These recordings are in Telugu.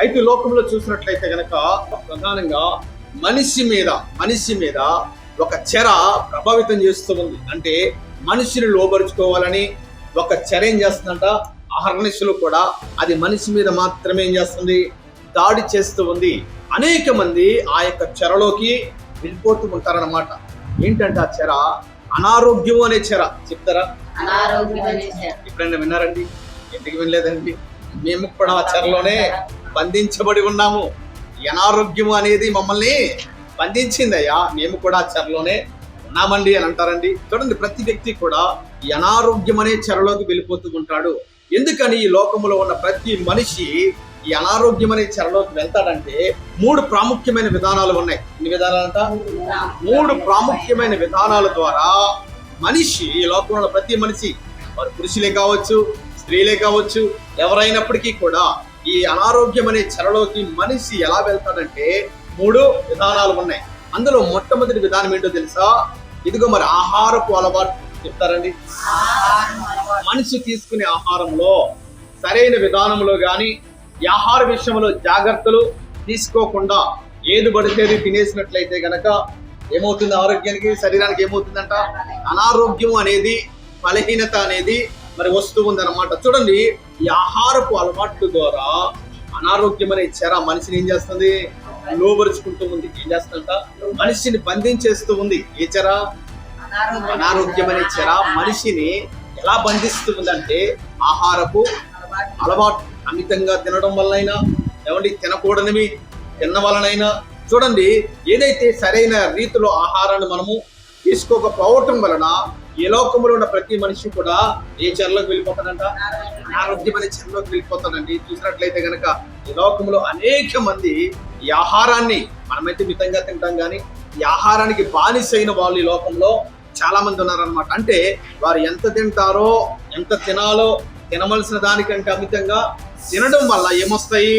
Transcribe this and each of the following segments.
అయితే లోకంలో చూసినట్లయితే గనక ప్రధానంగా మనిషి మీద ఒక చెర ప్రభావితం చేస్తూ ఉంది. అంటే మనిషిని లోబరుచుకోవాలని ఒక చెర ఏం చేస్తుందంట, అహర్నిశలు కూడా అది మనిషి మీద మాత్రమే ఏం చేస్తుంది, దాడి చేస్తూ ఉంది. అనేక మంది ఆ యొక్క చెరలోకి వెళ్ళిపోతూ ఉంటారన్నమాట. ఏంటంటే ఆ చెర అనారోగ్యం అనే చెర. చెప్తారా? ఎప్పుడైనా విన్నారండి? ఎందుకు వినలేదండి? మేము కూడా ఆ చెరలోనే బంధించబడి ఉన్నాము. అనారోగ్యం అనేది మమ్మల్ని బంధించిందయ్యా, మేము కూడా ఆ చెరలోనే ఉన్నామండి అని అంటారండి. చూడండి, ప్రతి వ్యక్తి కూడా ఈ అనారోగ్యం అనే చెరలోకి వెళ్ళిపోతూ ఉంటాడు. ఎందుకని ఈ లోకంలో ఉన్న ప్రతి మనిషి ఈ అనారోగ్యం అనే చెరలోకి వెళ్తాడంటే 3 ప్రాముఖ్యమైన విధానాలు ఉన్నాయి. ఎన్ని విధానాలంట? 3 ప్రాముఖ్యమైన విధానాల ద్వారా మనిషి, ఈ లోకంలో ప్రతి మనిషి, వారు పురుషులే కావచ్చు, స్త్రీలే కావచ్చు, ఎవరైనప్పటికీ కూడా ఈ అనారోగ్యం అనే చెరలోకి మనిషి ఎలా వెళ్తాడంటే 3 విధానాలు ఉన్నాయి. అందులో మొట్టమొదటి విధానం ఏంటో తెలుసా? ఇదిగో మరి ఆహారపు అలవాటు. చెప్తారండి? మనిషి తీసుకునే ఆహారంలో సరైన విధానంలో కానీ, ఈ ఆహార విషయంలో జాగ్రత్తలు తీసుకోకుండా ఏది పడితేది తినేసినట్లయితే గనక ఏమవుతుంది? ఆరోగ్యానికి, శరీరానికి ఏమవుతుందంట? అనారోగ్యం అనేది, బలహీనత అనేది మరి వస్తూ ఉందన్నమాట. చూడండి, ఈ ఆహారపు అలవాట్ల ద్వారా అనారోగ్యం అనే చెర మనిషిని ఏం చేస్తుంది? లోబరుచుకుంటూ ఉంది. ఏం చేస్తుందంట? మనిషిని బంధించేస్తూ ఉంది. ఏ చెర? అనారోగ్యం అనే చెర మనిషిని ఎలా బంధిస్తూ ఉందంటే ఆహారపు అలవాటు. అమితంగా తినడం వల్లైనా, ఏమండి తినకూడనివి తిన్న వలనైనా, చూడండి, ఏదైతే సరైన రీతిలో ఆహారాన్ని మనము తీసుకోకపోవటం వలన ఈ లోకంలో ఉన్న ప్రతి మనిషి కూడా ఏ చెరలోకి వెళ్ళిపోతాడంట? అనారోగ్యం అనే చెరలోకి వెళ్ళిపోతాడండి. చూసినట్లయితే కనుక ఈ లోకంలో అనేక మంది ఈ ఆహారాన్ని, మనమైతే మితంగా తింటాం కానీ, ఈ ఆహారానికి బానిసైన వాళ్ళు ఈ లోకంలో చాలా మంది ఉన్నారనమాట. అంటే వారు ఎంత తింటారో, ఎంత తినాలో, తినవలసిన దానికంటే అమితంగా తినడం వల్ల ఏమొస్తాయి?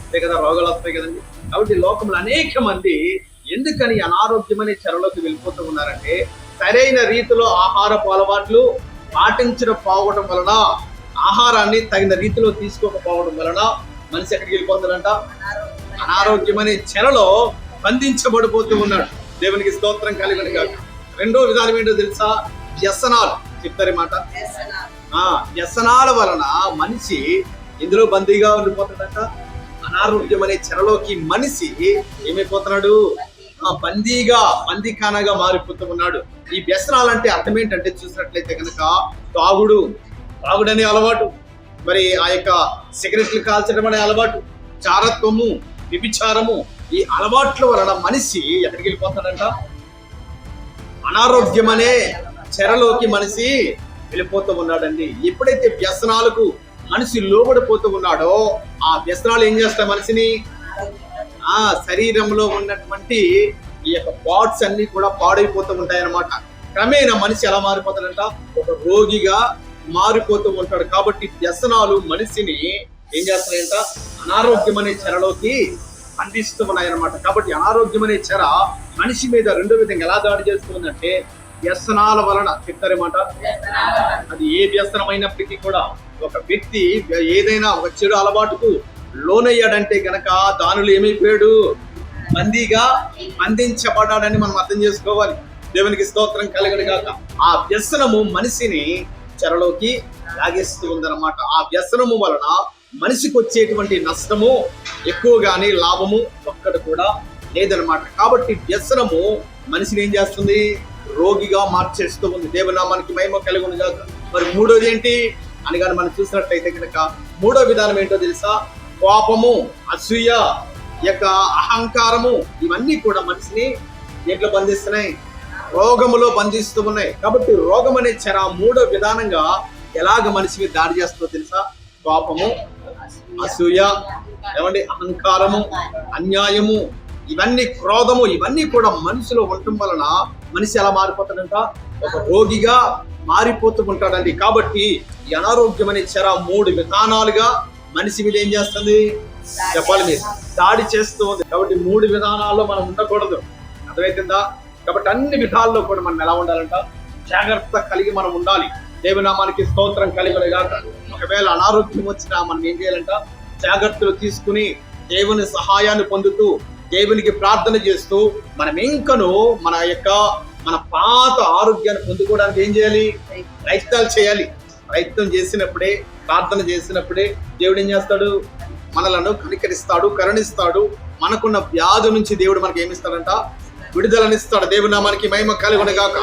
అంతే కదా, రోగాలు వస్తాయి కదండి. కాబట్టి లోకంలో అనేక మంది ఎందుకని అనారోగ్యం అనే చెరలోకి వెళ్ళిపోతూ ఉన్నారంటే సరైన రీతిలో ఆహారపు అలవాట్లు పాటించకపోవడం వలన, ఆహారాన్ని తగిన రీతిలో తీసుకోకపోవడం వలన మనిషి ఎక్కడికి వెళ్ళిపోతాడంట? అనారోగ్యం అనే చెరలో బంధించబడిపోతూ ఉన్నాడు. దేవునికి స్తోత్రం కలుగును గాక. రెండో విధానం ఏంటో తెలుసా? వ్యసనాలు. చెప్తారు మాట. వ్యసనాల వలన మనిషి ఇందులో బందీగా ఉండిపోతాడంట. అనారోగ్యం అనే చెరలోకి మనిషి ఏమైపోతున్నాడు? బందీఖానాగా మారిపోతూ ఉన్నాడు. ఈ వ్యసనాలు అంటే అర్థం ఏంటంటే చూసినట్లయితే కనుక తాగుడనే అలవాటు, మరి ఆ యొక్క సిగరెట్లు కాల్చడం అనే అలవాటు, చారత్వము, వ్యభిచారము, ఈ అలవాట్ల వలన మనిషి ఎక్కడికి వెళ్ళిపోతాడంట? అనారోగ్యం అనే చెరలోకి మనిషి వెళ్ళిపోతూ ఉన్నాడండి. ఎప్పుడైతే వ్యసనాలకు మనిషి లోబడిపోతూ ఉన్నాడో ఆ వ్యసనాలు ఏం చేస్తాయి? మనిషిని శరీరంలో ఉన్నటువంటి ఈ యొక్క పార్ట్స్ అన్ని కూడా పాడైపోతూ ఉంటాయి అన్నమాట. క్రమేణా మనిషి ఎలా మారిపోతాడంట? ఒక రోగిగా మారిపోతూ ఉంటాడు. కాబట్టి వ్యసనాలు మనిషిని ఏం చేస్తాయంట? అనారోగ్యం అనే చెరలోకి అందిస్తూ ఉన్నాయన్నమాట. కాబట్టి అనారోగ్యం అనే చెర మనిషి మీద రెండో విధంగా ఎలా దాడి చేస్తుందంటే వ్యసనాల వలన. చెప్తారేమాట? అది ఏ వ్యసనమైనప్పటికీ కూడా ఒక వ్యక్తి ఏదైనా ఒక చెడు అలవాటుకు లోనయ్యాడంటే గనక దానిలో ఏమైపోయాడు? బంధించబడ్డాడని మనం అర్థం చేసుకోవాలి. దేవునికి స్తోత్రం కలుగును గాక. ఆ వ్యసనము మనిషిని చెరలోకి లాగేస్తూ ఉందన్నమాట. ఆ వ్యసనము వలన మనిషికి వచ్చేటువంటి నష్టము ఎక్కువ గానీ లాభము ఒక్కటి కూడా లేదనమాట. కాబట్టి వ్యసనము మనిషిని ఏం చేస్తుంది? రోగిగా మార్చేస్తూ ఉంది. దేవునామానికి మహిమ కలుగును గాక. మరి మూడోది ఏంటి అని కానీ మనం చూసినట్లయితే కనుక మూడో విధానం ఏంటో తెలుసా? కోపము, అసూయ, యొక్క అహంకారము, ఇవన్నీ కూడా మనిషిని ఎట్లా బంధిస్తున్నాయి? రోగములో బంధిస్తూ ఉన్నాయి. కాబట్టి రోగం అనే చెర మూడో విధానంగా ఎలాగ మనిషిని దాడి చేస్తుందో తెలుసా? కోపము, అసూయ, ఏమండి అహంకారము, అన్యాయము, ఇవన్నీ క్రోధము, ఇవన్నీ కూడా మనిషిలో ఉండటం వలన మనిషి ఎలా మారిపోతాడంట? ఒక రోగిగా మారిపోతూ ఉంటాడండి. కాబట్టి ఈ అనారోగ్యం అనే చెర 3 విధానాలుగా మనిషి మీద ఏం చేస్తుంది? చెప్పాలి మీరు, దాడి చేస్తూ ఉంది. కాబట్టి 3 విధానాల్లో మనం ఉండకూడదు. అర్థమవుతుందా? కాబట్టి అన్ని విధాల్లో కూడా మనం ఎలా ఉండాలంట? జాగ్రత్త కలిగి మనం ఉండాలి. దేవునామానికి స్తోత్రం కలిగిన గాక. ఒకవేళ అనారోగ్యం వచ్చినా మనం ఏం చేయాలంట? జాగ్రత్తలు తీసుకుని దేవుని సహాయాన్ని పొందుతూ దేవునికి ప్రార్థన చేస్తూ మనం ఇంకను మన పాత ఆరోగ్యాన్ని పొందుకోవడానికి ఏం చేయాలి? ప్రయత్నాలు చేయాలి. ప్రయత్నం చేసినప్పుడే, ప్రార్థన చేసినప్పుడే దేవుడు ఏం చేస్తాడు? మనలను కనికరిస్తాడు, కరుణిస్తాడు. మనకున్న వ్యాధి నుంచి దేవుడు మనకి ఏమిస్తాడంట? విడుదలనిస్తాడు. దేవుని నామానికి మహిమ కలుగును గాక.